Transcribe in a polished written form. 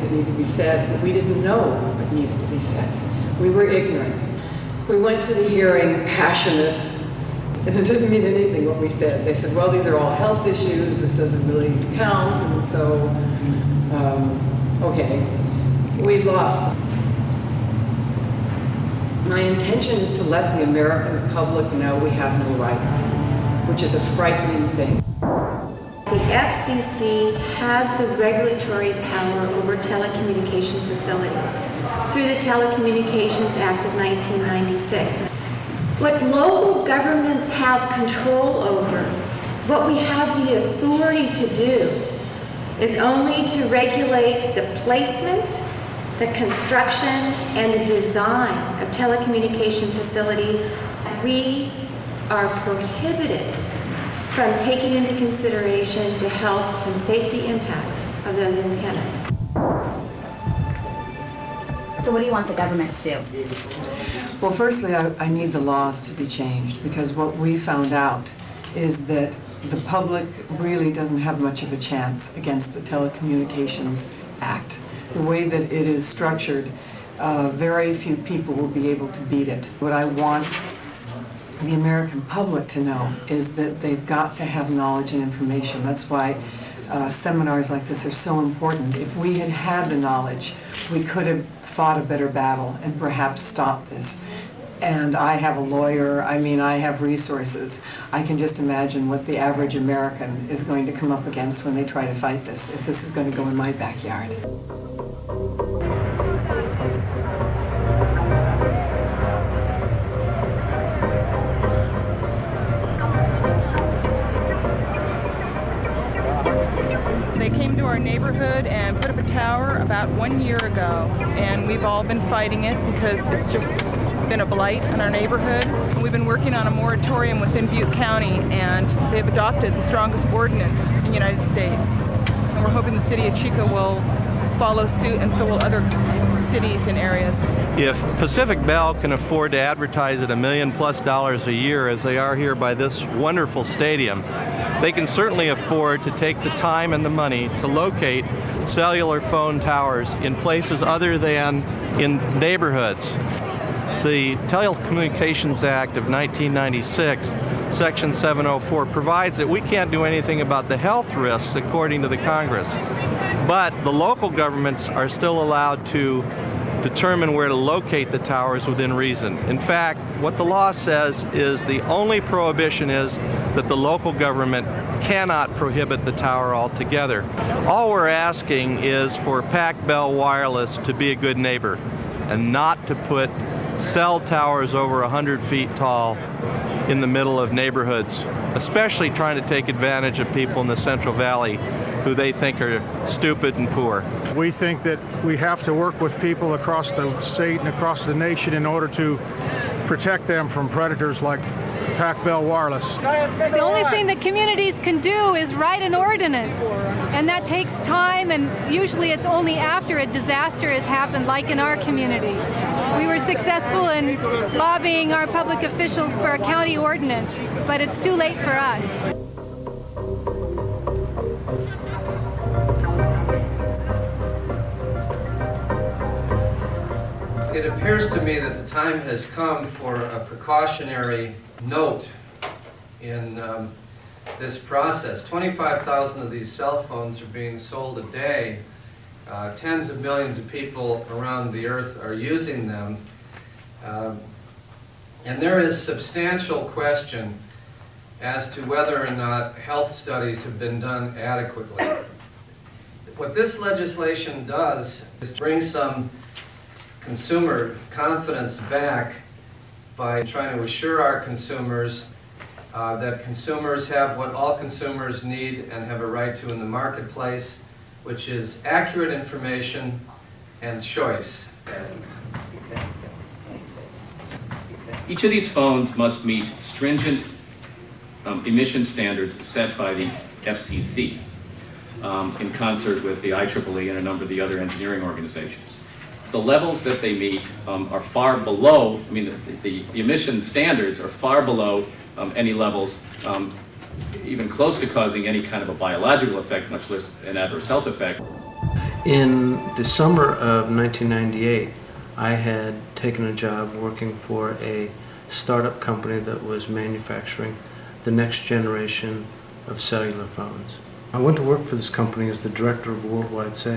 that need to be said, but we didn't know what needed to be said. We were ignorant. We went to the hearing passionate, and it didn't mean anything what we said. They said, well, these are all health issues, this doesn't really count, and so, okay, we lost. My intention is to let the American public know we have no rights, which is a frightening thing. The FCC has the regulatory power over telecommunication facilities through the Telecommunications Act of 1996. What local governments have control over, what we have the authority to do, is only to regulate the placement, the construction, and the design of telecommunication facilities. We are prohibited from taking into consideration the health and safety impacts of those antennas. So what do you want the government to do? Well, firstly, I need the laws to be changed, because what we found out is that the public really doesn't have much of a chance against the Telecommunications Act. The way that it is structured, very few people will be able to beat it. What I want the American public to know is that they've got to have knowledge and information. That's why seminars like this are so important. If we had had the knowledge, we could have fought a better battle and perhaps stopped this. And I have a lawyer, I have resources. I can just imagine what the average American is going to come up against when they try to fight this, if this is going to go in my backyard. They came to our neighborhood and put up a tower about 1 year ago, and we've all been fighting it because it's just been a blight on our neighborhood. We've been working on a moratorium within Butte County, and they've adopted the strongest ordinance in the United States. And we're hoping the city of Chico will follow suit, and so will other cities and areas. If Pacific Bell can afford to advertise at $1 million+ a year, as they are here by this wonderful stadium, they can certainly afford to take the time and the money to locate cellular phone towers in places other than in neighborhoods. The Telecommunications Act of 1996, Section 704, provides that we can't do anything about the health risks according to the Congress. But the local governments are still allowed to determine where to locate the towers within reason. In fact, what the law says is the only prohibition is that the local government cannot prohibit the tower altogether. All we're asking is for Pac Bell Wireless to be a good neighbor and not to put cell towers over 100 feet tall in the middle of neighborhoods, especially trying to take advantage of people in the Central Valley who they think are stupid and poor. We think that we have to work with people across the state and across the nation in order to protect them from predators like Pac Bell Wireless. The only thing that communities can do is write an ordinance, and that takes time, and usually it's only after a disaster has happened, like in our community. We were successful in lobbying our public officials for a county ordinance, but it's too late for us. It appears to me that the time has come for a precautionary note in this process. 25,000 of these cell phones are being sold a day. Tens of millions of people around the earth are using them. And there is substantial question as to whether or not health studies have been done adequately. What this legislation does is bring some consumer confidence back by trying to assure our consumers that consumers have what all consumers need and have a right to in the marketplace, which is accurate information and choice. Each of these phones must meet stringent emission standards set by the FCC in concert with the IEEE and a number of the other engineering organizations. The levels that they meet are far below, the emission standards are far below any levels even close to causing any kind of a biological effect, much less an adverse health effect. In the summer of 1998, I had taken a job working for a startup company that was manufacturing the next generation of cellular phones. I went to work for this company as the director of worldwide sales.